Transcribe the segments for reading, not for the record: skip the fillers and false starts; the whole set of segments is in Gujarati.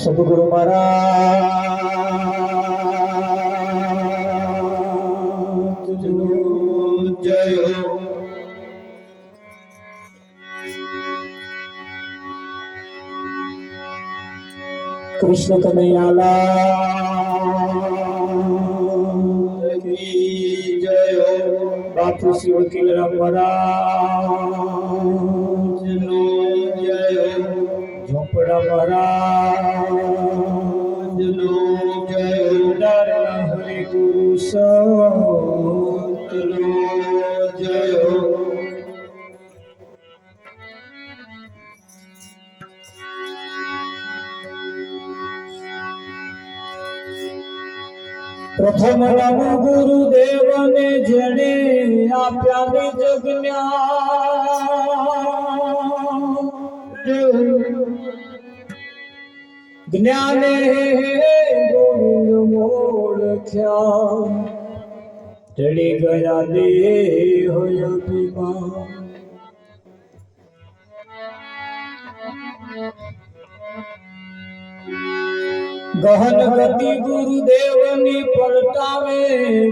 સદગુરુ મહારાજ જય હો। કૃષ્ણ કનૈયાલાલ કી જય હો। બાપુ શ્રી વકીલરામ મહારાજ નો જય હો। ઝોપડા મહારાજ નો જય હો। દારના હરે ગુરુ સંત નો જય હો। પ્રથમ રામ ગુરુદેવ ને જેણે આપ્યા જગન્યા જ્ઞાને ગોવિંદ મોળખ્યા ચડી ગયા દેહ અભિમાન। ગહન ગતિ ગુરુદેવ ની પલટાવે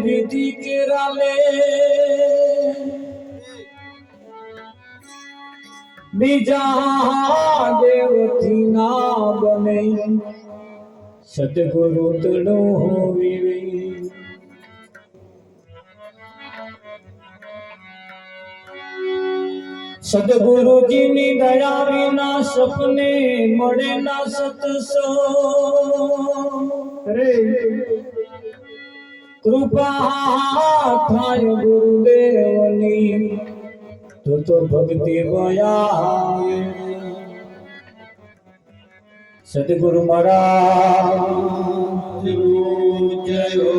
વિધિ કેરાલે બીજા દેવથી ના બને સદગુરુ તણો હોવી। સદગુરુજી ની દયા વિના સપને મળે ના સત્સંગ રે કૃપા થાય ગુરુદેવની તો ભક્તિ બયા। સદગુરુ મહારાજ જય હો।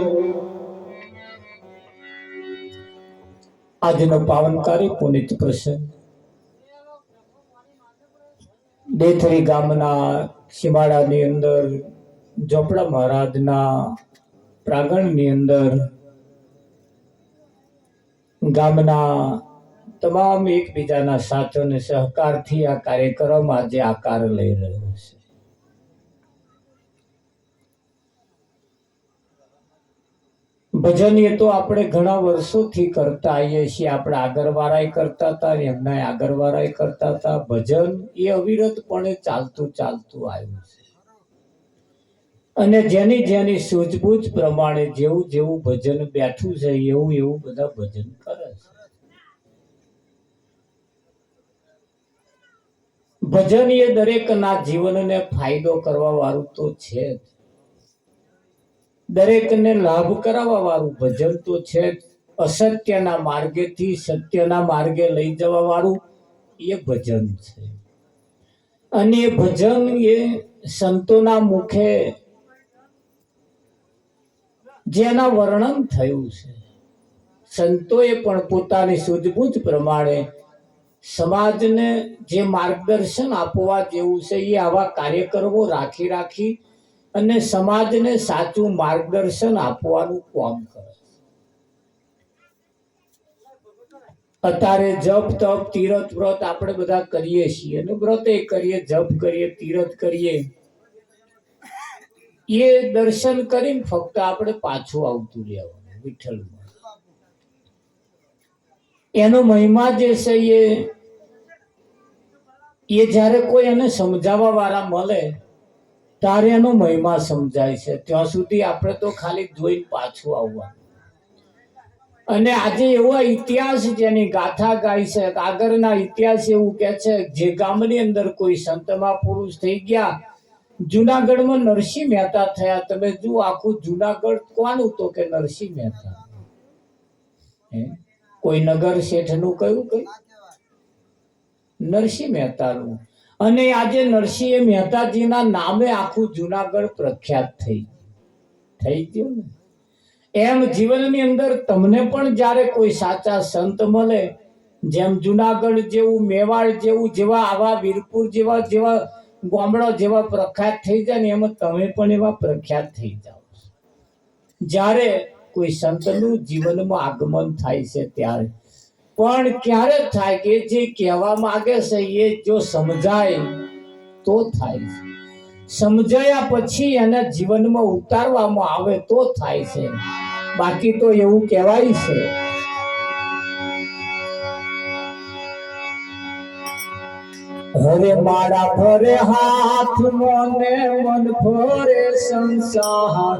આજનો પાવનકારી પુનિત પ્રસંગ દેથરી ગામના સીમાડાની અંદર ઝોપડા મહારાજના પ્રાંગણની અંદર ગામના તમામ એકબીજાના સાથ અને સહકારથી આ કાર્યક્રમ આજે આકાર લઈ રહ્યો છે। ભજન એ તો આપણે ઘણા વર્ષોથી કરતા આવીએ છીએ। આપણે આગળવાળાએ કરતા હતા, એમના આગળવાળાએ કરતા હતા। ભજન એ અવિરતપણે ચાલતું આવ્યું છે અને જેની જેની સૂઝબૂઝ પ્રમાણે જેવું જેવું ભજન બેઠું છે એવું એવું બધા ભજન કરે છે। ભજન એ દરેકના જીવનને ફાયદો કરવા વાળું તો છે જ, દરેકને લાભ કરાવવા વાળું ભજન તો છે જ। અસત્યના માર્ગેથી સત્યના માર્ગે લઈ જવા વાળું એ ભજન છે। અને એ ભજન એ સંતોના મુખે જેના વર્ણન થયું છે, સંતોએ પણ પોતાની સૂઝબૂઝ પ્રમાણે સમાજને જે માર્ગદર્શન આપવા જેવું છે એ આવા કાર્યક્રમો રાખી અને સમાજને સાચું માર્ગદર્શન આપવાનું કામ કરે। અત્યારે જપ તપ તીરથ વ્રત આપણે બધા કરીએ છીએ અને વ્રતે કરીએ, જપ કરીએ, તીરથ કરીએ, એ દર્શન કરીને ફક્ત આપણે પાછું આવતું રહેવાનું વિઠ્ઠલમાં. એનો મહિમા જે છે એ જ્યારે કોઈ એને સમજાવવા વાળા મળે ત્યારે એનો મહિમા સમજાય છે. ત્યાં સુધી આપણે તો ખાલી જોઈને પાછું આવવાનું. અને આજે એવો ઇતિહાસ જેની ગાથા ગાય છે, આગળના ઇતિહાસ એવું કે છે, જે ગામની અંદર કોઈ સંત મહાપુરુષ થઈ ગયા, જુનાગઢમાં નરસિંહ મહેતા થયા. તમે જુઓ આખું જુનાગઢ કોનું? તો કે નરસિંહ મહેતા. કોઈ નગર શેઠનું કયું કઈ નરસિંહ મહેતાનું. અને આજે નરસિંહ મહેતાજીના નામે આખું જુનાગઢ પ્રખ્યાત થઈ ગયું ને. એમ જીવનની અંદર તમને પણ જ્યારે કોઈ સાચા સંત મળે, જેમ જુનાગઢ જેવું, મેવાડ જેવું, જેવા આવા વીરપુર જેવા ગામડા જેવા પ્રખ્યાત થઈ જાય ને, એમાં તમે પણ એવા પ્રખ્યાત થઈ જાઓ. જ્યારે કોઈ સંતનું જીવનમાં આગમન થાય છે ત્યારે. પણ ક્યારે થાય કે જે કહેવા માંગે છે એ જો સમજાય તો થાય છે. સમજાયા પછી એને જીવનમાં ઉતારવામાં આવે તો થાય છે. બાકી તો એવું કહેવાય છે, હરે માળા ફરે હાથમાં ને મન ફરે સંસાર.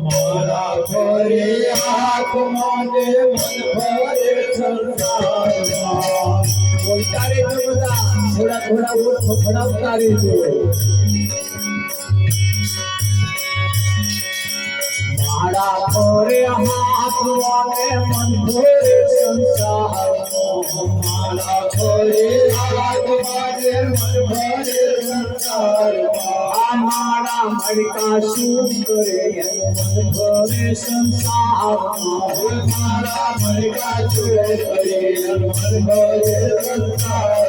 માળા ફરે હાથમાં ને મન ફરે સંસાર. બોલતા રહેજો બધા, થોડા થોડા ફફડાવતા રહેજો. માળા ફરે હાથમાં ને મન ફરે સંસાર. માળા ફરે હાથમાં ને મન ફરે સંસાર. આ માળા મડકા શું કરે મન ફરે સંસાર. માળા મડકા શું કરે મન ફરે સંસાર.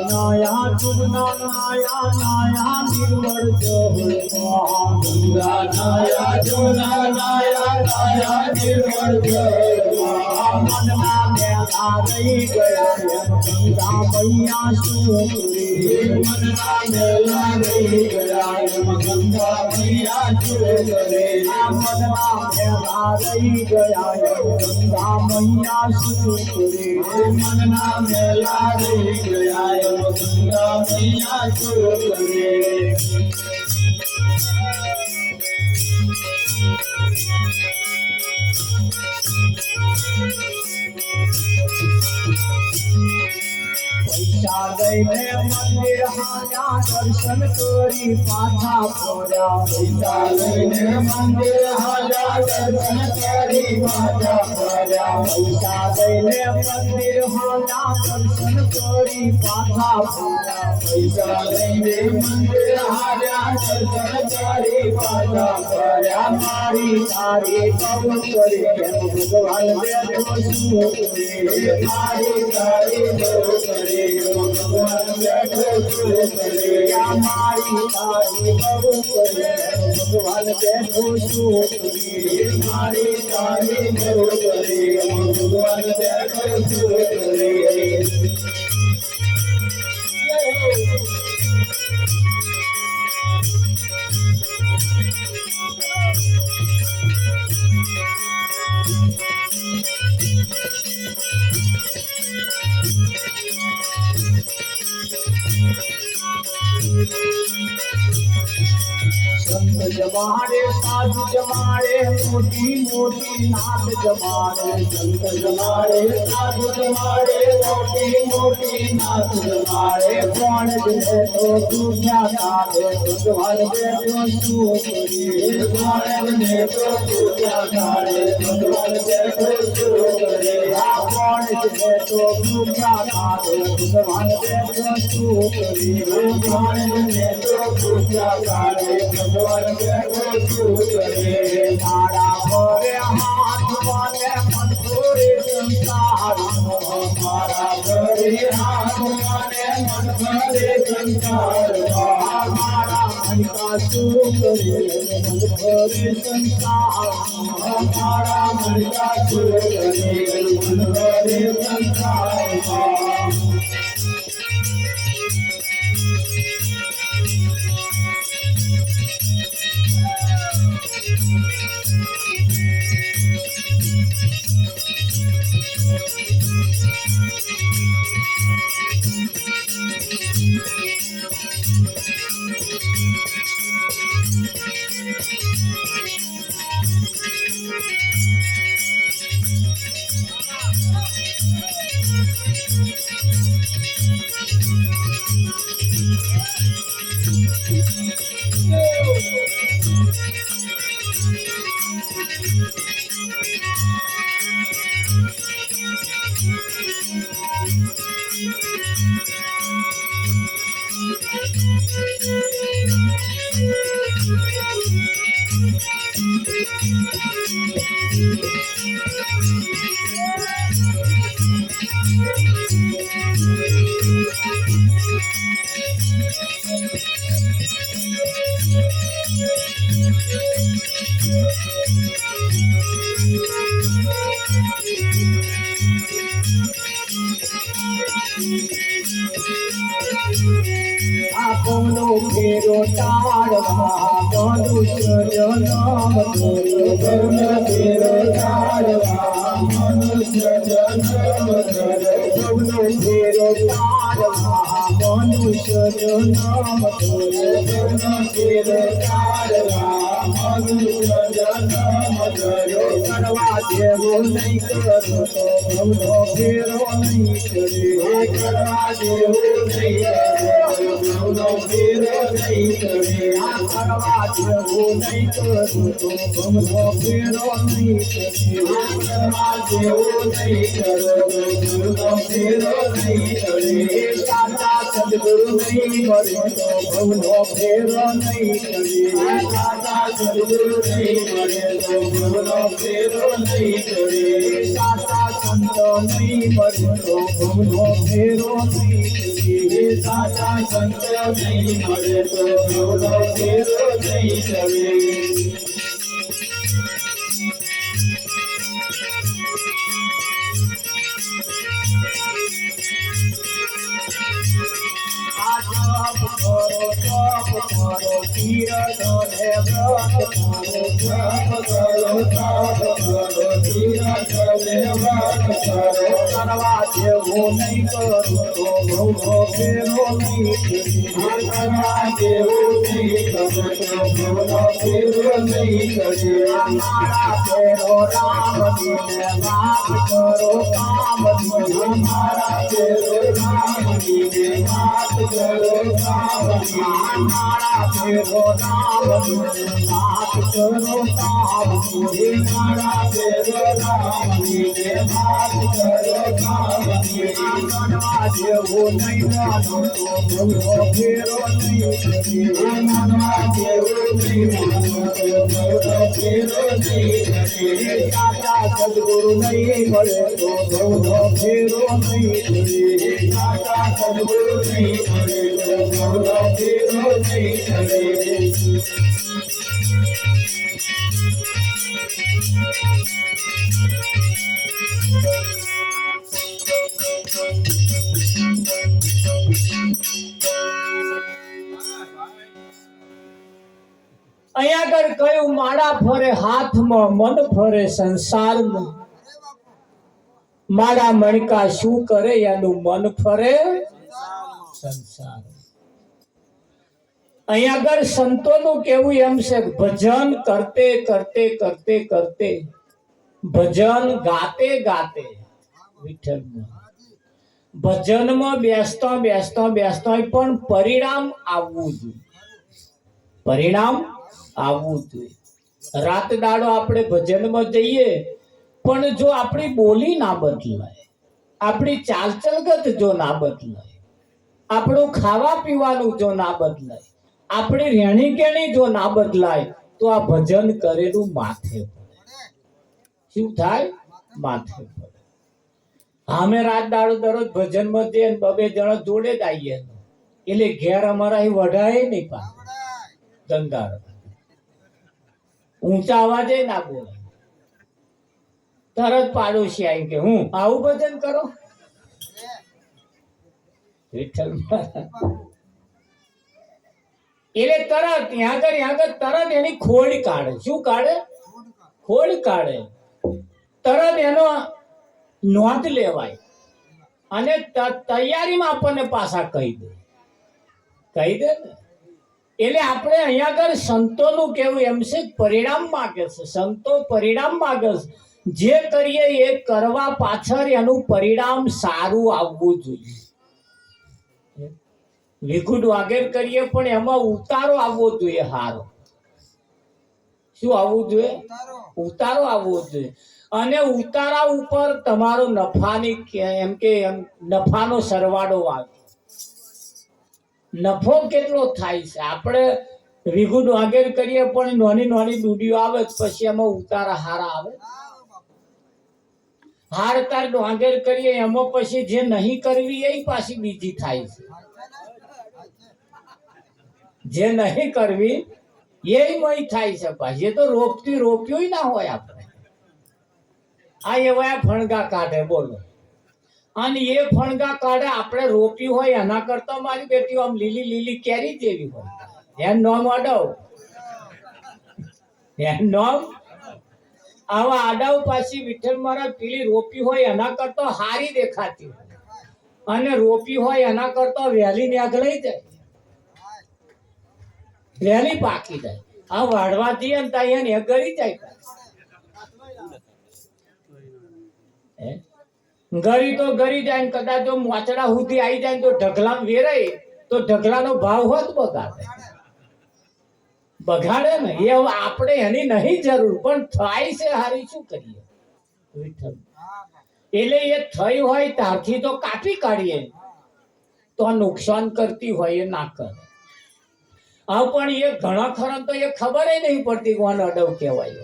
નાયા ચુના નાયા નાયા નિર્મળ જળ. ગંગા નાયા ચુના નાયા નાયા નિર્મળ જળ. મનમાં મેલા રહી ગયા ગંગા મૈયા શું કરે. મનના મેલા રહી ગયા ગંગા મૈયા શું કરે. મનમાં મેલા રહી ગયા ગંગા મૈયા શું કરે. મનના મેલા રહી ગયા ગંગા મૈયા શું કરે. પૈસા લઈને મંદિર હાલ્યા દર્શન કરી પાછા ફર્યા. પૈસા લઈને મંદિર હાલ્યા દર્શન કરી પાછા ફર્યા. પૈસા લઈને મંદિર હાલ્યા દર્શન કરી પાછા ફર્યા. પૈસા લઈને મંદિર હાલ્યા દર્શન કરી પાછા ફર્યા. મારી તારી કબૂલ કરી ભગવાન બેઠો શું કરે. મારી તારી કબૂલ કરી ભગવાન બેઠો શું કરે. મારી તારી કબૂલ કરી ભગવાન બેઠો શું કરે. મારી તારી કબૂલ કરી ભગવાન બેઠો શું કરે. સંત જમાડે સાધુ જમાડે મોટી મોટી નાથ જમાડે. સંત જમાડે સાધુ જમાડે મોટી મોટી નાથ જમાડે. કોણ દે તો દુખ્યા કાઢે ભગવાન બેઠો શું કરે. કોણ દે તો દુખ્યા કાઢે ભગવાન બેઠો શું કરે. કોણ તો ભૂખ્યા કાઢે ભગવાન બેઠો સુખ રે ભગવાનને તો ભૂખ્યા કાઢે ભગવાન બેઠો સુખ રે મારા ભરે હાથ વાલે મન ભરે સંસાર મારા ભરે હાથ વાલે મન ભરે સંસાર મારા મન કા સુખ રે મન ભરે સંસાર મારા મન કા સુખ રે મન ભરે સંસાર આપનો ફેરો ટાળવા મનુષ્ય જન્મ ધર્યો ફેરો ટાળવા મનુષ્ય જન્મ ધર્યો ફેરો ટાળવા મનુષ્ય જન્મ ધર્યો ફેરો ટાળવા મનુષ્ય જન્મ ધર્યો કરવા જેવો નહીં કરો તો ભવનો ફેરો નહીં કરે કરવા જેવો નહીં ભવનો ફેરો નહીં કરે આ કરવા જેવો નહીં કરો તો ભવનો ફેરો નહીં કરે આ કરવા જેવો નહીં કરો તો ભવનો ફેરો નહીં કરે સાચા સદગુરુ નહીં મળે તો ભવનો ફેરો નહીં કરે સાચા સદગુરુ નહીં મળે તો ભવનો ફેરો નહીં કરે સાચા સંતો નહીં મળે તો ભવનો ફેરો નહીં કરે સાચા સંતો નહીં મળે તો ભવનો ફેરો નહીં કરે કરવા જેવું નહીં કરું તો ભવનો ફેરો નહીં કરવા જેવું નહીં કરું તો ભવનો ફેરો નહીં કરે મારા ફેરો રામ ને વાત કરો કામ મારા ફેરો રામ ને વાત કરો કામ મારા ફેરો રામ ને વાત કરો કામ મારા ફેરો રામ ને વાત કરો કામ માનવા જેવું નહીં માનો તો ભવનો ફેરો નહીં કરે માનવા જેવું નહીં માનો તો ભવનો ફેરો નહીં કરે સાચા સદગુરુ નહીં મળે તો ભવનો ફેરો નહીં કરે સાચા સદગુરુ નહીં મળે તો ભવનો ફેરો નહીં કરે અહીંયા આગળ કયું માળા ફરે હાથમાં મન ફરે સંસારમાં માળા મણકા શું કરે એનું મન ફરે સંસાર અહીંયા આગળ સંતોનું કેવું એમ છે ભજન કરતે કરતે કરતે કરતે ભજન ગાતે ગાતે વિઠ્ઠલનું ભજનમાં બેસતા બેસતા બેસતા પણ પરિણામ આવવું જોઈએ પરિણામ આવવું જોઈએ રાત દાડો આપણે ભજનમાં જઈએ પણ જો આપણી બોલી ના બદલાય આપણી ચાલચલગત જો ના બદલાય, આપણું ખાવા પીવાનું જો ના બદલાય, આપણી રહેણી કેણી જો ના બદલાય તો આ ભજન કરેલું માથે પડે. શું થાય? માથે પડે. અમે રાત દાડો દરરોજ ભજનમાં જઈએ, બબે જણા જોડે જ આવીએ, એટલે ઘેર અમારા અહીં વઢાય નહીં. ગંગાર ઊંચા અવાજે ના બોલે. તરત પાડોશી આવી કે હું આવું ભજન કરો. એટલે તરત ત્યાં આગળ તરત એની ખોડ કાઢે. શું કાઢે? ખોડ કાઢે. તરત એનો નોંધ લેવાય અને તૈયારીમાં આપણને પાછા કહી દે ને. એટલે આપણે અહીંયા આગળ સંતોનું કેવું એમ છે, પરિણામ માગે છે. સંતો પરિણામ માગે છે. જે કરીએ એ કરવા પાછળ એનું પરિણામ સારું આવવું જોઈએ. વિખુટ વાગેર કરીએ પણ એમાં ઉતારો આવવો જોઈએ. હારો શું આવવું જોઈએ? ઉતારો આવવો જોઈએ. અને ઉતારા ઉપર તમારો નફાની એમ કે નફાનો સરવાળો આવે. નફો કેટલો થાય છે? આપણે વિખુટ વાગેર કરીએ પણ નાની નાની ડૂડીઓ આવે, પછી એમાં ઉતારા હારા આવે. હાર તાર વાગેર કરીએ એમાં પછી જે નહીં કરવી એ પાછી બીજી થાય છે. જે નહીં કરવી એ મય થાય છે પાછી. એ તો રોપ્યું ના હોય. આપણે આ એવા ફણગા કાઢે બોલો. અને એ ફણગા કાઢે આપણે રોપ્યું હોય એના કરતા મારી બેટી આમ લીલી લીલી કેરી જેવી હોય. એમ નોમ અડાવ, એમ નોમ આવા આડાવ પાછી વિઠ્ઠલ મહારાજ પીલી રોપી હોય એના કરતા હારી દેખાતી હોય, અને રોપી હોય એના કરતા વહેલી નીકળી જાય, વહેલી પાકી જાય. આ વાળવા જઈએ ને ત્યાં એ ગળી જાય. ગરી તો ગરી જાય. કદાચ જો મોચડા સુધી આવી જાય તો ઢગલા વેરાય તો ઢગલાનો ભાવ હોત બગાડે ને. એ આપણે એની નહીં જરૂર, પણ થાય છે હારી. શું કરીએ? એટલે એ થઈ હોય ત્યારથી તો કાપી કાઢીએ તો નુકસાન કરતી હોય એ ના કરે. હા, પણ એ ઘણા ખરા તો એ ખબર નહીં પડતી કોણ અડવ કહેવાય.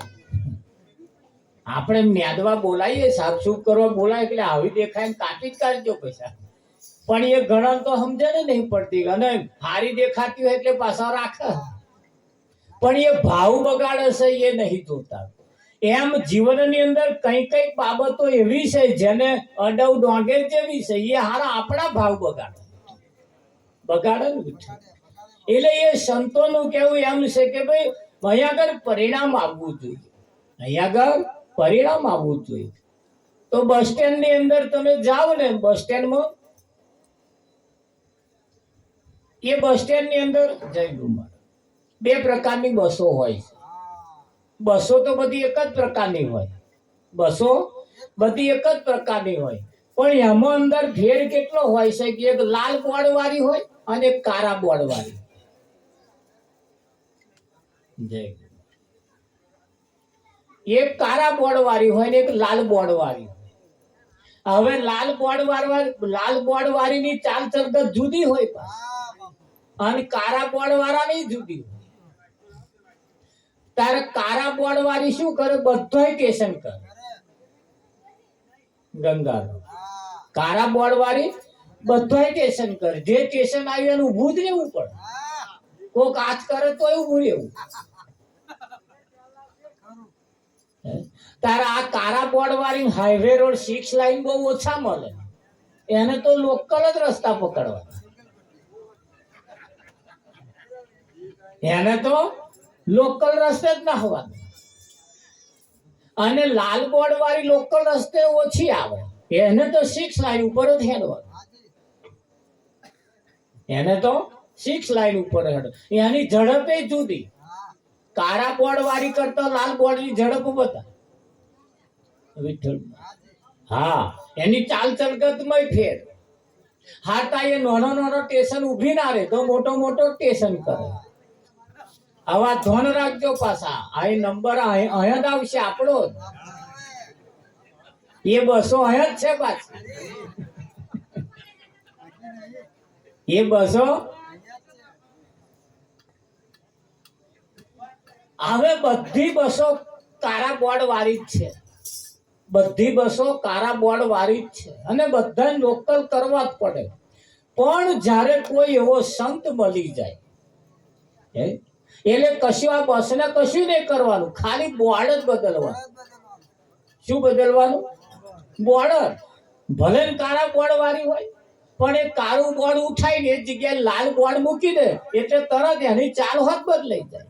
આપણે મેદવા બોલાવીએ, સાફસૂફ કરવા બોલાય એટલે આવી દેખાય કાપી જ કાઢજો પૈસા. પણ એ ઘણા તો સમજે ને નહીં પડતી, અને હારી દેખાતી હોય એટલે પાછા રાખે. પણ એ ભાવ બગાડે છે એ નહીં જોતા. એમ જીવનની અંદર કઈ કઈ બાબતો એવી છે જેને અડવ ડોંગેર જેવી છે, એ હારા આપણા ભાવ બગાડે ને. એટલે એ સંતોનું કેવું એમ છે કે ભાઈ અહીંયા આગળ પરિણામ આવવું જોઈએ. અહીંયા આગળ પરિણામ આવવું જોઈએ. તો બસ સ્ટેન્ડ ની અંદર તમે જાઓ ને, બસ સ્ટેન્ડમાં એ બસ સ્ટેન્ડ ની અંદર જય ગુમાર બે પ્રકારની બસો હોય છે. બસો તો બધી એક જ પ્રકારની હોય. બસો બધી એક જ પ્રકારની હોય, પણ એમાં અંદર ફેર કેટલો હોય છે કે એક લાલ બોર્ડ વાળી હોય અને એક કાળા બોર્ડ વાળી. એક કાળા બોર્ડ વાળી હોય ને એક લાલ બોર્ડ વાળી. હવે લાલ બોર્ડ વાળી ની ચાલ ચલગત જુદી હોય અને કાળા બોર્ડ વાળાની જુદી હોય. તારે કાળા બોર્ડ વાળી શું કરે? બધાય ટેશન કરે. ગંગા કાળા બોર્ડ વાળી બધાય ટેશન કરે. જે ટેશન આવ્યું એનું ઊભું જ રહેવું પડે. કોક આજ કરે તો ઊભું રહેવું. તારા આ કાળા બોર્ડ વાળી હાઈવે રોડ 6 લાઈન બહુ ઓછા મળે. એને તો લોકલ જ રસ્તા પકડવા. એને તો લોકલ રસ્તે જ ના હોવાનું. અને લાલ બોર્ડ વાળી લોકલ રસ્તે ઓછી આવે. એને તો 6 લાઈન ઉપર જ હેડવાનું. એને તો 6 લાઈન ઉપર હેડ. એની ઝડપે જુદી. કાળા બોર્ડ વાળી કરતા લાલ બોર્ડ ની ઝડપ બતા વિઠ્ઠલ. હા, એની ચાલ ચલગત માં ફેર. હા, તા એ નાનો સ્ટેશન ઉભી ના રહે તો મોટો સ્ટેશન કરે. આવા ધોન રાખજો પાછા. આ નંબર અહીંયા જ આવશે આપણો. એ બસો અહીંયા જ છે પાછી, એ બસો હવે બધી બસો કારા બોર્ડ વાળી જ છે, બધી બસો કારા બોર્ડ વાળી જ છે અને બધાને લોકલ કરવા જ પડે. પણ જ્યારે કોઈ એવો સંત મળી જાય એટલે કશું આ બસને કશું નહીં કરવાનું, ખાલી બોર્ડ જ બદલવાનું. શું બદલવાનું? બોર્ડ. ભલે કાળા બોર્ડ વાળી હોય પણ એ કાળું બોર્ડ ઉઠાઈને એ જગ્યાએ લાલ બોર્ડ મૂકી દે એટલે તરત એની ચાલ હોત બદલાઈ જાય,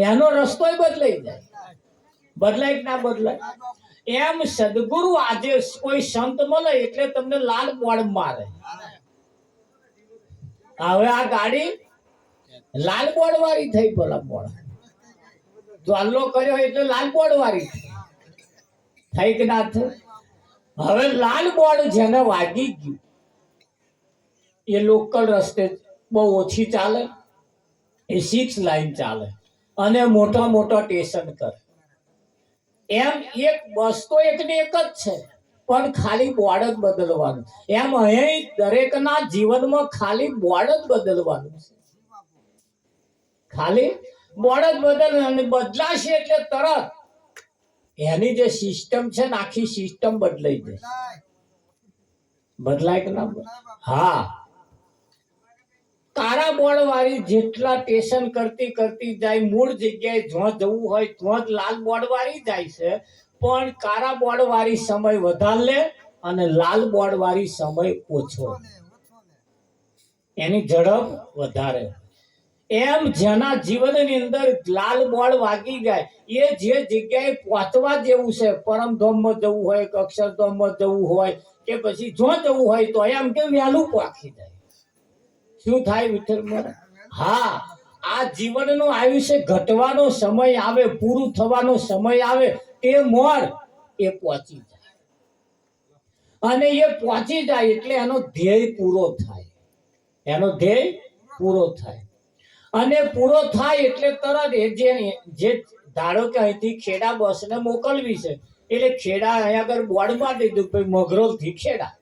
એનો રસ્તો બદલાઈ જાય. બદલાય કે ના બદલાય? એમ સદગુરુ આજે કોઈ સંત મળે એટલે તમને લાલ બોર્ડ મારે. હવે આ ગાડી લાલ બોર્ડ વાળી થઈ, ભલા બોર્ડ ચાલો કર્યો એટલે લાલ બોર્ડ વાળી થઈ કે ના થઈ? હવે લાલ બોર્ડ જેને વાગી ગયું એ લોકલ રસ્તે બહુ ઓછી ચાલે, એ 6 લાઈન ચાલે અને મોટા મોટા સ્ટેશન કરે. એમ એક બસ તો એકને એક જ છે પણ ખાલી બોર્ડ જ બદલવાનું. એમ અહીં દરેકના જીવનમાં ખાલી બોર્ડ જ બદલવાનું છે, ખાલી બોર્ડ જ બદલવાનું. બદલાશે એટલે તરત એની જે સિસ્ટમ છે ને આખી સિસ્ટમ બદલાઈ જશે. બદલાય કે ના? હા, કાળા બોર્ડ વાળી જેટલા સ્ટેશન કરતી કરતી જાય, મૂળ જગ્યાએ જ્યાં જવું હોય ત્યાં જ લાલ બોર્ડ વાળી જાય છે. પણ કાળા બોર્ડ વાળી સમય વધારે લે અને લાલ બોર્ડ વાળી સમય ઓછો, એની ઝડપ વધારે. એમ જેના જીવનની અંદર લાલ બોર્ડ વાગી જાય એ જે જગ્યાએ પહોંચવા જેવું છે, પરમધામમાં જવું હોય કે અક્ષરધામમાં જવું હોય કે પછી જો જવું હોય તો એમ કે વહેલું પહોંચી જાય. શું થાય વિઠ્ઠલ મહારાજ? હા, આ જીવનનું આયુષ્ય ઘટવાનો સમય આવે, પૂરું થવાનો સમય આવે એ મોર એ પહોંચી જાય અને એ પહોંચી જાય એટલે એનો ધ્યેય પૂરો થાય, એનો ધ્યેય પૂરો થાય. અને પૂરો થાય એટલે તરત એ જે ધારો કે અહીંથી ખેડા બસને મોકલવી છે એટલે ખેડા અહીંયા આગળ બોર્ડ મારી દીધું ભાઈ મગરોલ થી ખેડા,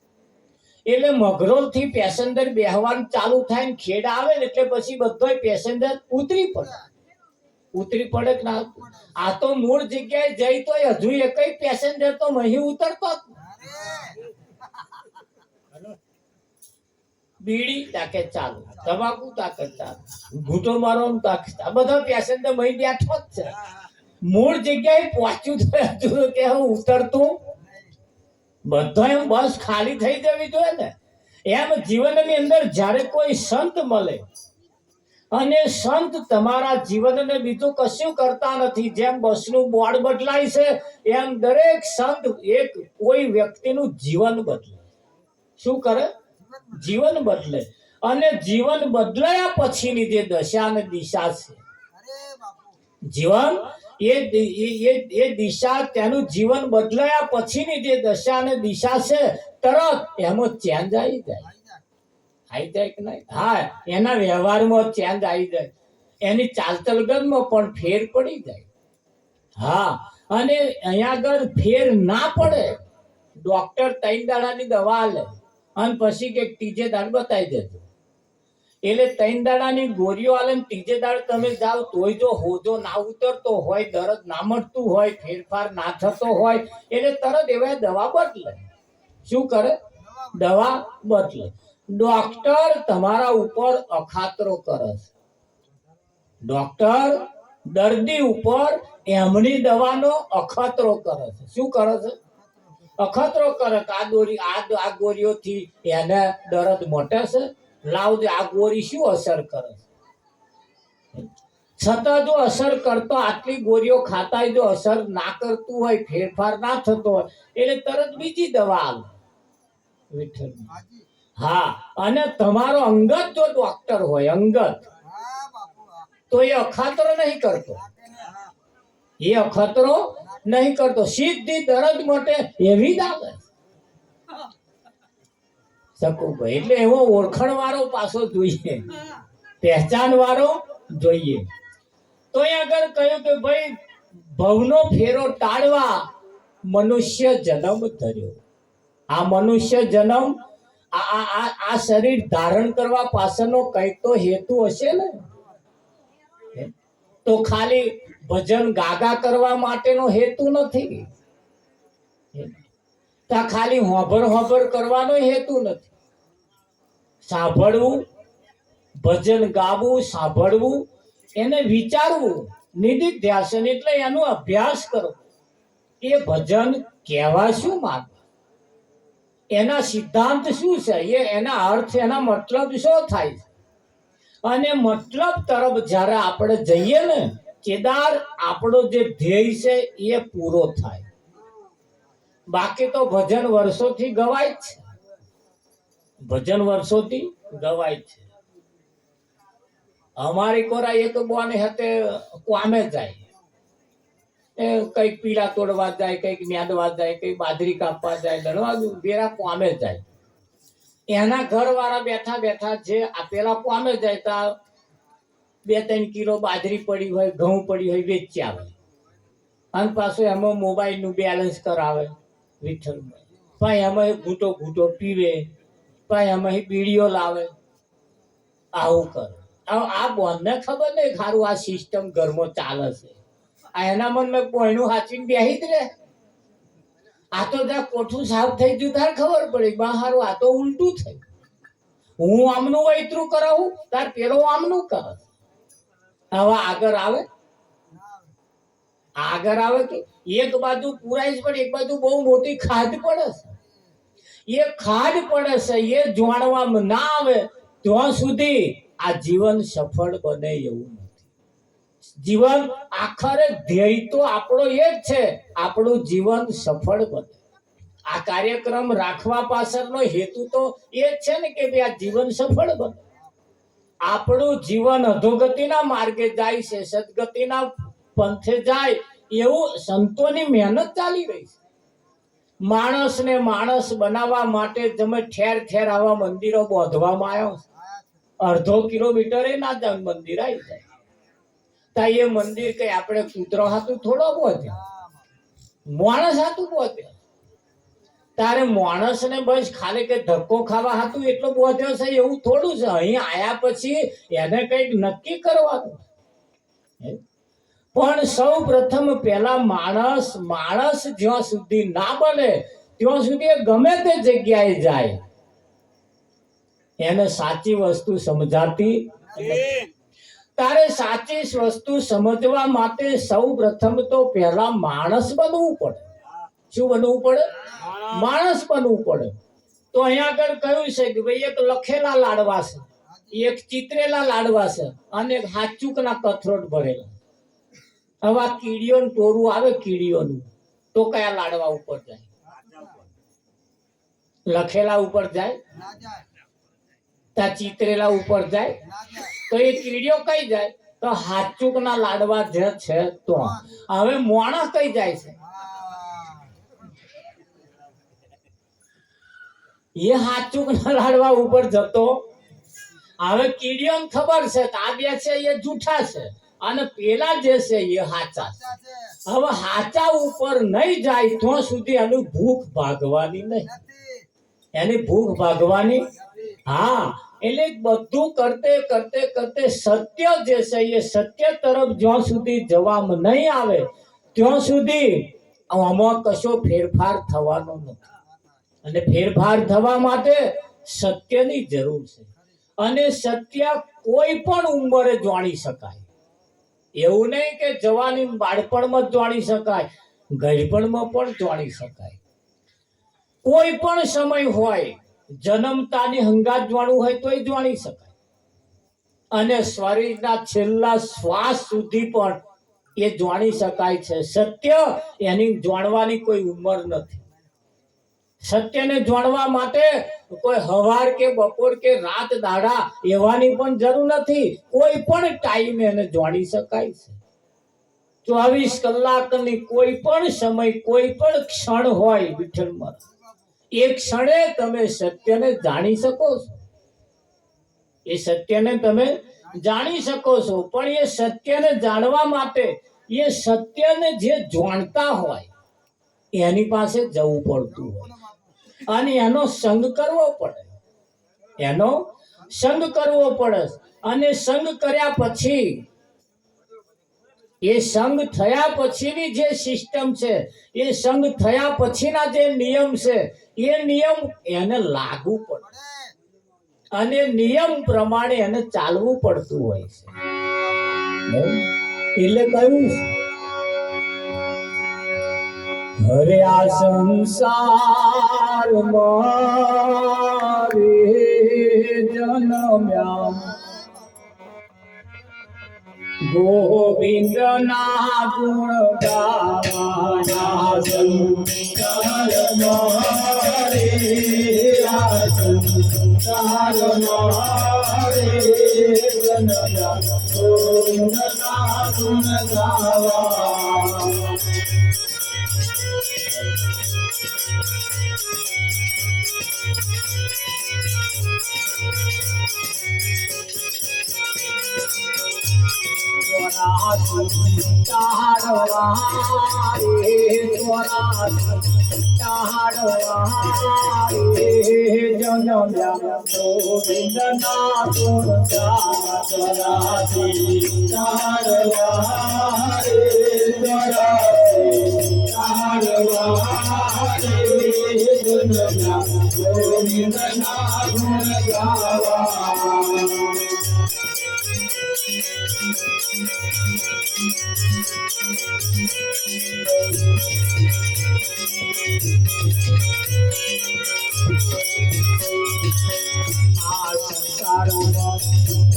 એટલે મગરોલ થી પેસેન્જર બેહવાનું ચાલુ થાય ને ખેડા આવે ને એટલે પછી બધો પેસેન્જર ઉતરી પડે. ઉતરી પડે કે ના? આ તો મૂળ જગ્યાએ જઈ તો હજુ એકય પેસેન્જર તો અહીં ઉતરતો જ. બીડી તાકે ચાલુ, તમાકુ તાકે ચાલુ, ઘૂંટો મારવાનું તાકે, આ બધા પેસેન્જર અહીં બેઠો જ છે. મૂળ જગ્યાએ પહોંચ્યું તો હજુ કે હું ઉતરતું બધો એમ બસ ખાલી થઈ જવી જોઈએ ને. એમ જીવનની અંદર જ્યારે કોઈ સંત મળે અને સંત તમારા જીવનને બીજું કશું કરતા નથી, જેમ બસનું બોર્ડ બદલાય છે એમ દરેક સંત એક કોઈ વ્યક્તિનું જીવન બદલે. શું કરે? જીવન બદલે. અને જીવન બદલાયા પછીની જે દશા અને દિશા છે, જીવન એ દિશા, તેનું જીવન બદલાયા પછીની જે દશા અને દિશા છે તરત એમાં ચેન્જ આવી જાય. આવી જાય કે નહીં? હા, એના વ્યવહારમાં ચેન્જ આવી જાય, એની ચાલચલગનમાં પણ ફેર પડી જાય. હા, અને અહીંયા આગળ ફેર ના પડે, ડોક્ટર 3 દાડાની દવા લે અને પછી કે ત્રીજે દાડ બતાવી દેજો, એટલે 3 દાડાની ગોળીઓ આલે ને ત્રીજે દાડ તમે જાઓ તોય જો હોજો ના ઉતરતો હોય, દર્દ ના મળતું હોય, ફેરફાર ના થતો હોય એટલે તરત એવા દવા બદલે. શું કરે? દવા બદલે. ડોક્ટર તમારા ઉપર અખાતરો કરે છે, ડોક્ટર દર્દી ઉપર એમની દવાનો અખતરો કરે છે. શું કરે છે? અખતરો કરે કે આ ગોળીઓથી એને દર્દ મટે છે, લાવજે આ ગોળી શું અસર કરે છે. છતાં જો અસર કરતો આટલી ગોળીઓ ખાતા જો અસર ના કરતું હોય, ફેરફાર ના થતો હોય એટલે તરત બીજી દવા આવે. વિઠ્ઠલ. હા, અને તમારો અંગત જો ડોક્ટર હોય, અંગત, તો એ અખાતરો નહીં કરતો, એ અખતરો નહીં કરતો, સીધી દરદ માટે એવી જ આવે. શકુભાઈ એટલે એવો ઓળખણ વાળો પાછો જોઈએ, પહેચાન વાળો જોઈએ. તો એ આગળ કહ્યું કે ભાઈ ભવનો ફેરો ટાળવા મનુષ્ય જન્મ ધર્યો. આ મનુષ્ય જન્મ, આ શરીર ધારણ કરવા પાછળનો કઈક તો હેતુ હશે ને. તો ખાલી ભજન ગાગા કરવા માટેનો હેતુ નથી, ખાલી હોભર હોભર કરવાનો હેતુ નથી. સાંભળવું, ભજન ગાવું, સાંભળવું, એને વિચારવું, નિધિધ્યાસન એટલે એનો અભ્યાસ કરો. એ ભજન કહેવા શું માંગે, એના સિદ્ધાંત શું છે, એના અર્થ, એના મતલબ શું થાય છે. અને મતલબ તરફ જ્યારે આપણે જઈએ ને, કેદાર આપણો જે ધ્યેય છે એ પૂરો થાય. બાકી તો ભજન વર્ષોથી ગવાય જ છે, ભજન વર્ષોથી ગવાય છે. અમારી કોરા એક બોને હાથે કોમે જાય, કઈક પીડા તોડવા જાય, કઈક ન્યાદવા જાય, કઈક બાજરી કાપવા જાય, લડવા બેરા કોમે જાય. એના ઘર વાળા બેઠા બેઠા જે પેલા કોમે જાય તા 2-3 કિલો બાજરી પડી હોય, ઘઉં પડી હોય, વેચી આવે. અને પાછું એમાં મોબાઈલ નું બેલેન્સ કરાવે. વિઠ્ઠલ ભાઈ એમાં ઘૂંટો ઘૂંટો પીવે, ભાઈ એમાં બીડીઓ લાવે. આવું કરે. આ બોનને ખબર નહીં ખારું આ સિસ્ટમ ઘરમાં ચાલે છે. એના મનમાં કોઈનું હાચવીને બેહી જ રે. આ તો ત્યાં કોઠું સાફ થઈ ગયું તાર ખબર પડી, બહારું આ તો ઉલટું થયું. હું આમનું વૈતરું કરાવું, તાર પેલો આમનું કરે. હવે આગળ આવે, આગળ આવે કે એક બાજુ પુરાઈ પણ એક બાજુ બહુ મોટી ખાડ પડે છે. એ ખાડ પડે છે, એ જાણવામાં ના આવે ત્યાં સુધી આ જીવન સફળ બને એવું નથી. જીવન આખરે ધ્યેય તો આપણો એ જ છે, આપણું જીવન સફળ બને. આ કાર્યક્રમ રાખવા પાછળનો હેતુ તો એ જ છે ને કે આ જીવન સફળ બને. આપણું જીવન અધોગતિના માર્ગે જાય છે, સદગતિના પંથે જાય એવું સંતોની મહેનત ચાલી રહી છે. માણસને માણસ બનાવવા માટે તમે ઠેર ઠેર આવા મંદિરો બાંધવામાં આવ્યો. 1/2 કિલોમીટરે ના જાય મંદિર આવી જાય. તા એ મંદિર કઈ આપણે કૂતરો હાથું થોડો પહોંચે, માણસ હાથું પહોંચે. તારે માણસ ને બસ ખાલી કઈ ધક્કો ખાવા હાથું એટલો પહોંચ્યો છે એવું થોડું છે. અહીં આયા પછી એને કઈક નક્કી કરવાનું. પણ સૌ પ્રથમ પેલા માણસ જ્યાં સુધી ના બને ત્યાં સુધી ગમે તે જગ્યાએ જાય એને સાચી વસ્તુ સમજાતી. તારે સાચી વસ્તુ સમજવા માટે સૌ પ્રથમ તો પેલા માણસ બનવું પડે. શું બનવું પડે? માણસ બનવું પડે. તો અહીંયા આગળ કહ્યું છે કે ભાઈ એક લખેલા લાડવા છે, એક ચિતરેલા લાડવા છે અને એક હાચુકના કથરોટ ભરેલા. હવે આ કીડીઓનું ટોરું આવે, કીડીઓનું તો કયા લાડવા ઉપર જાય? લખેલા ઉપર જાય? ત્યાં ચિતરેલા ઉપર જાય? તો એ કીડીઓ કઈ જાય? તો હાચુકના લાડવા જે છે તો. હવે મોણા કઈ જાય છે? એ હાચુકના લાડવા ઉપર જતો. હવે કીડીઓને ખબર છે કે આ બે છે એ જૂઠા છે અને પેલા જે છે એ હાચા છે. હવે હાચા ઉપર નહીં જાય ત્યાં સુધી એની ભૂખ ભાગવાની નહીં, એની ભૂખ ભાગવાની. હા, એટલે બધું કરતે કરતે કરતે સત્ય જે છે એ સત્ય તરફ જ્યાં સુધી જવામાં નહીં આવે ત્યાં સુધી આમાં કશો ફેરફાર થવાનો નથી. અને ફેરફાર થવા માટે સત્યની જરૂર છે. અને સત્ય કોઈ પણ ઉંમરે જાણી શકાય. એવું નહીં કે જવાની બાળપણમાં જ જાણી શકાય, ગઈપણમાં પણ જાણી શકાય. કોઈ પણ સમય હોય, જન્મતાની હંગાત જાણવું હોય તોય જાણી શકાય. અને શરીરના છેલ્લા શ્વાસ સુધી પણ એ જાણી શકાય છે. સત્ય એની જાણવાની કોઈ ઉંમર નથી. સત્યને જાણવા માટે કોઈ હવાર કે બપોર કે રાત દાડા એવાની પણ જરૂર નથી. કોઈ પણ ટાઈમે એને જાણી શકાય છે. 24 કલાકની કોઈ પણ સમય, કોઈ પણ ક્ષણ હોય વિઠ્ઠલમાં, એ ક્ષણે તમે સત્યને જાણી શકો છો. એ સત્યને તમે જાણી શકો છો. પણ એ સત્યને જાણવા માટે એ સત્યને જે જાણતા હોય એની પાસે જવું પડતું હોય અને એનો સંગ કરવો પડે, એનો સંગ કરવો પડે. અને સંગ કર્યા પછી, એ સંગ થયા પછીની જે સિસ્ટમ છે, એ સંગ થયા પછીના જે નિયમ છે, એ નિયમ એને લાગુ પડે અને નિયમ પ્રમાણે એને ચાલવું પડતું હોય છે. એટલે કહ્યું છે, હરે આ સંસારમાં જન્મ્યા ગોવિંદ ના ગુણ ગાવાના. સંસારમાં જન્મ્યા ગોવિંદ ના ગુણ ગાવા. જન્મ્યા ગોવિંદ ના ગુણ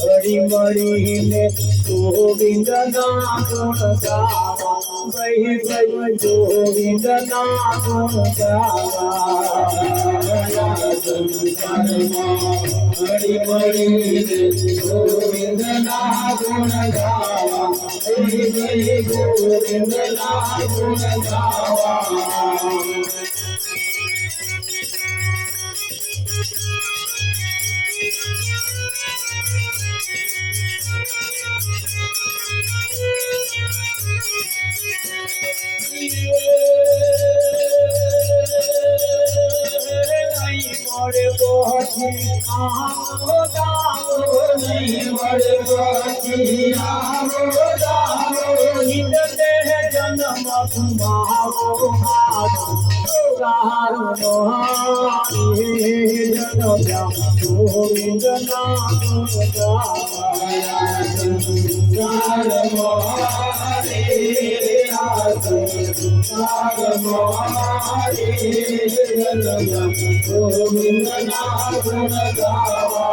હરી મળીને ગોવિંદ ના ગુણ ગાવા. ગઈ ગઈ ગોવિંદ ના ગુણ ગાવા. હરી મળીને ગોવિંદ ના ગુણ ગાવા. ગઈ ગઈ ગોવિંદ ના ગુણ ગાવા. ગોવિંદ ના ગુણ ગાવા.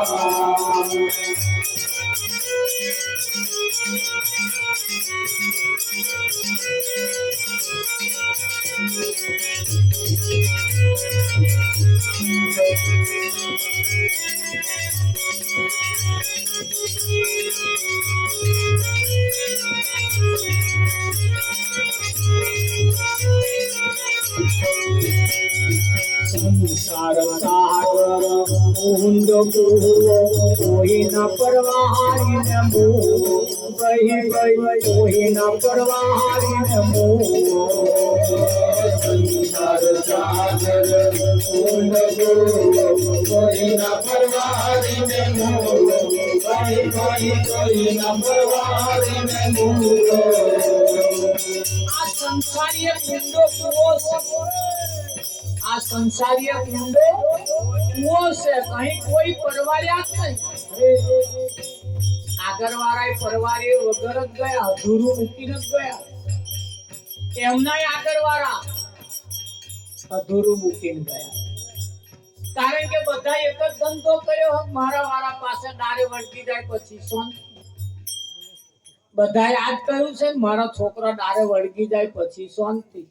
સંસાર સાગર ઊંડો કૂવો, કોઈ ન પરવારીને મૂવો. ગઈ ગઈ કોઈ ન પરવારીને મૂવો. સંસાર સાગર ઊંડો કૂવો, કોઈ ન પરવારીને મૂવો. ગઈ ગઈ કોઈ ન પરવારીને મૂવો. આ સંસારીય ઊંડો કૂવો છે. આ સંસારીય ઊંડો કૂવો છે. કઈ કોઈ પરવાર્યા જ નહીં. આગળ વાળા પરવારી વગર જ ગયા, અધૂરું મૂકીને જ ગયા. એમના આગળ વાળા અધૂરું મૂકીને ગયા. કારણ કે બધા એક જ ધંધો કર્યો. મારા વાળા પાસે દારે વળગી જાય પછી શાંતિ. બધાએ આજ કહ્યું છે, મારા છોકરા દારે વળગી જાય પછી શાંતિ.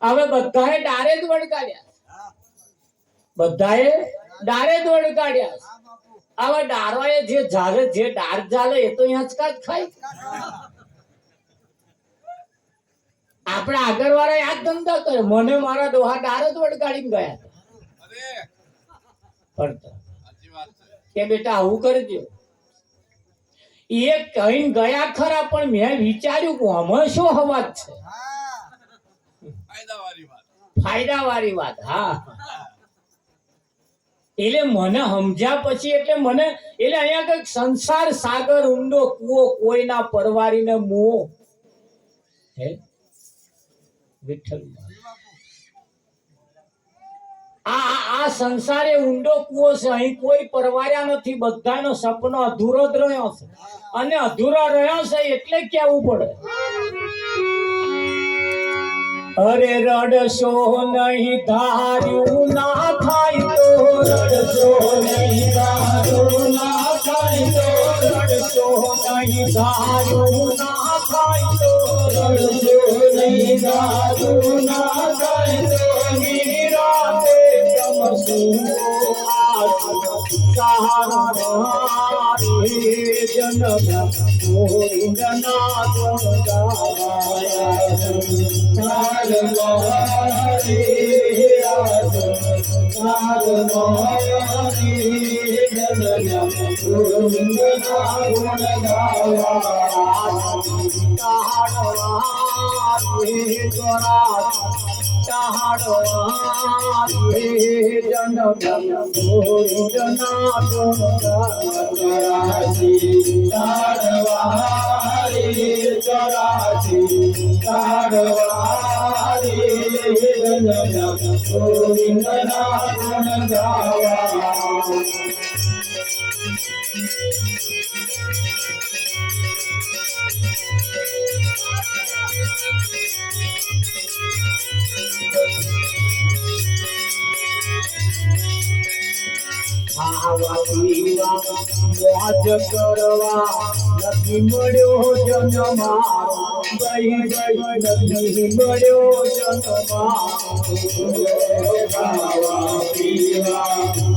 હવે બધાએ ડારે જ વળગાડ્યા. બધાએ ડારે જ વળગાડ્યા. હવે ડારોએ જે ઝાલે, જે ડાર ઝાલે એ તો હિંચકા જ ખાય. આપણે આગળ વાળા યાદ ધંધા કરે. મને મારા ડોહા ડાર જ વળગાડીને ગયા પડતા કે બેટા આવું કરજો. એ કહીને ગયા ખરા, પણ મેં વિચાર્યું કે આમાં શું અવાજ છે. ફાયદાવાળી વાત. હા, એટલે મને સમજ્યા પછી એટલે મને એટલે અહીંયા કઈક સંસાર સાગર ઊંડો કૂવો કોઈના પરવારીને મુઓ હે વિઠ્ઠલ. આ સંસારે ઊંડો કૂવો છે. અહીં કોઈ પરવાર્યા નથી. બધાનો સપનો અધૂરો જ રહ્યો છે અને અધૂરો રહ્યો છે એટલે કેવું પડે. અરે રડશો નહીં ધાર્યું ના થાય તો, રડશો નહીં ધાર્યું ના થાય તો, રડશો નહીં ધાર્યું ના થાય તો, રડશો નહીં ધાર્યું ના થાય તો, નિરાતે તમસું મોજ કરવા નથી મળ્યો જન્મ મારો, ગઈ નથી મળ્યો જન્મ મારો.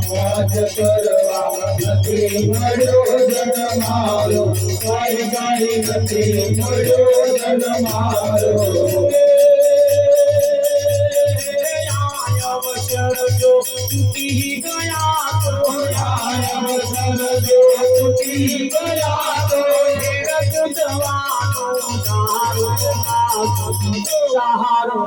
મોજ કરવા નથી મળ્યો જન્મ મારો, ગઈ નથી મળ્યો જન્મ મારો. જો તૂટી ગયા તો, અવસર જો તૂટી ગયા તો, જગત જવાનો સહારો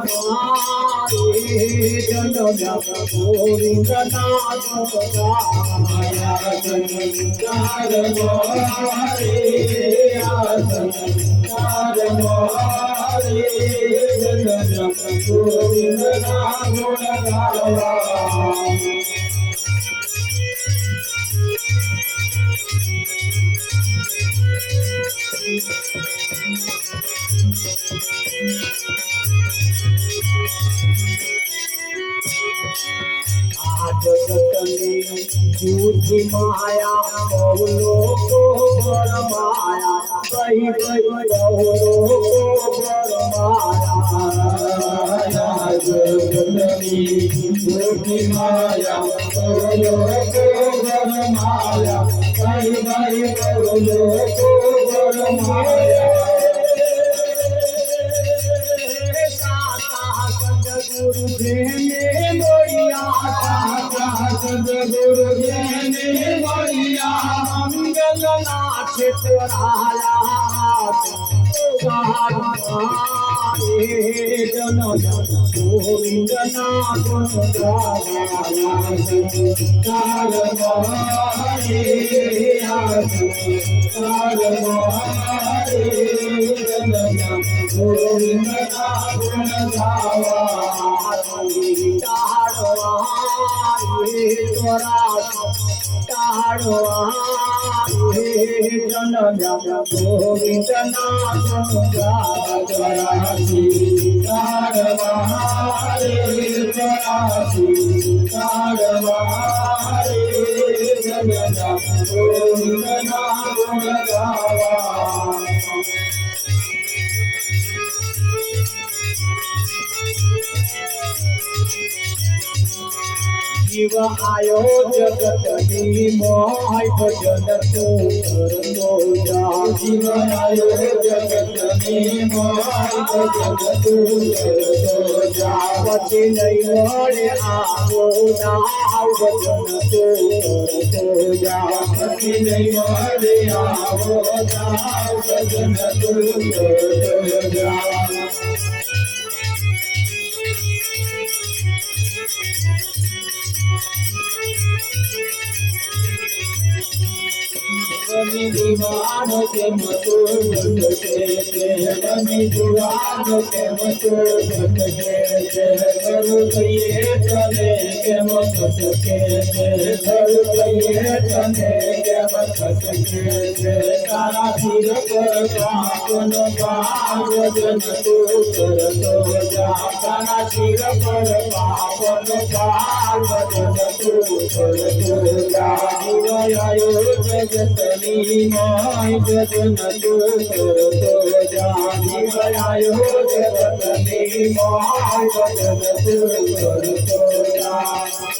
झूठी माया बहु लोको बरमाया, गई बहु लोको बरमाया. झूठी माया बहु लोको बरमाया, गई बहु लोको बरमाया. सदगुरु देने मोरिया, सदगुरु देने मोरिया, मंगल नाथ तोराया. जन गोविंद नाथ गोविंद जीव आयो जगतनी मोह भजन तू करतो जा. जीव आयो जगतनी मोह भजन तू करतो जा. પછી નહીં મળે આવો ના ભજન તू કરતો જા. પછી નહીં મળે આવો ના ભજન તू કરતો જા. બની દીવાનો કેમ તો ઘટશે બની દીવાનો કેમ તો ઘટશે કરું કહીએ તને કેમ ઘટશે કરું કહીએ તને કેમ ઘટશે તારા ધીર પર પાપનો ભાગ વજન તું કરતો જા તારા ધીર પર પાપનો ભાગ વજન તું કરતો જા જીવાયો જગતની માય જગન તું કરતો જા જીવાયો જગતની માય જગન તું કરતો જા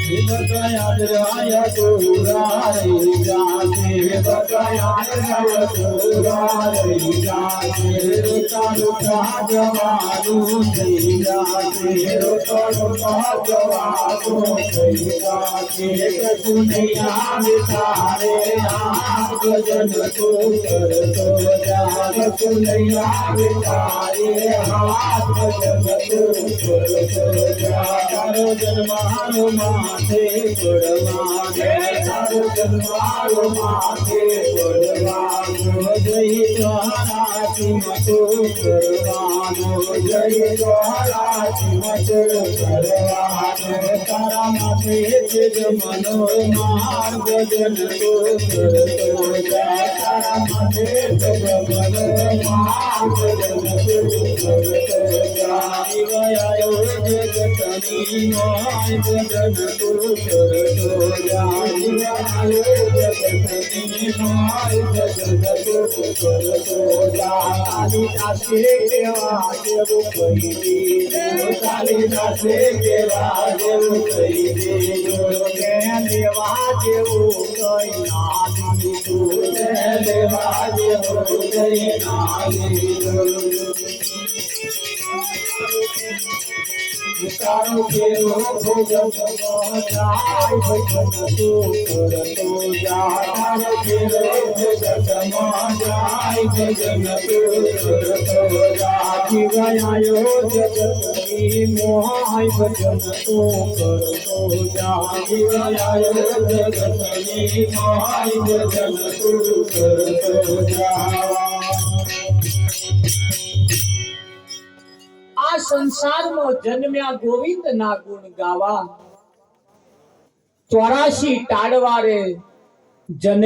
बकाया राया तोराई जाते बकाया राया तोराई जाते रोता रोता जवानू થઈ જાતે રોता रोता जवानू થઈ જાતે કશું નહીં આવે તારે આ ભજન તો કરતો જા કશું નહીં આવે તારે હાથ ભજન તો કરતો જા તારો જન્મારો માથે પડવાનો તારો જન્મારો માથે પડવાનો જય દ્વારાથી મતો કરવાનો જય દ્વારાથી મતો કરવાનો તારા માથે જ મનો માર ભજન તો કરતો જા તારા માથે જ મનો માર ભજન તો કરતો જા જીવાયો જગતની માય ભજન તો કરતો જા જીવાયો જગતની માય ભજન તો કરતો જા કાલિદાસે કેવા જેવું કહી દીધું કાલિદાસે કેવા જેવું કહી દીધું કે દેવા જેવું કઈ ના દીધું દેવા જેવું કઈ ના દીધું તારો કેરો ભોજન જાય ભજન તું કરતો જા તારો કેરો ભોજન જાય ભજન તું કરતો જા જીવાયો જગતની મોહાય ભજન તું કરતો જા જીવાયો જગતની મોહાય ભજન તું કરતો જા આ સંસારમાં જન્મ્યા ગોવિંદ ના ગુણ ગાવા 84 ટાળવારે જન્મ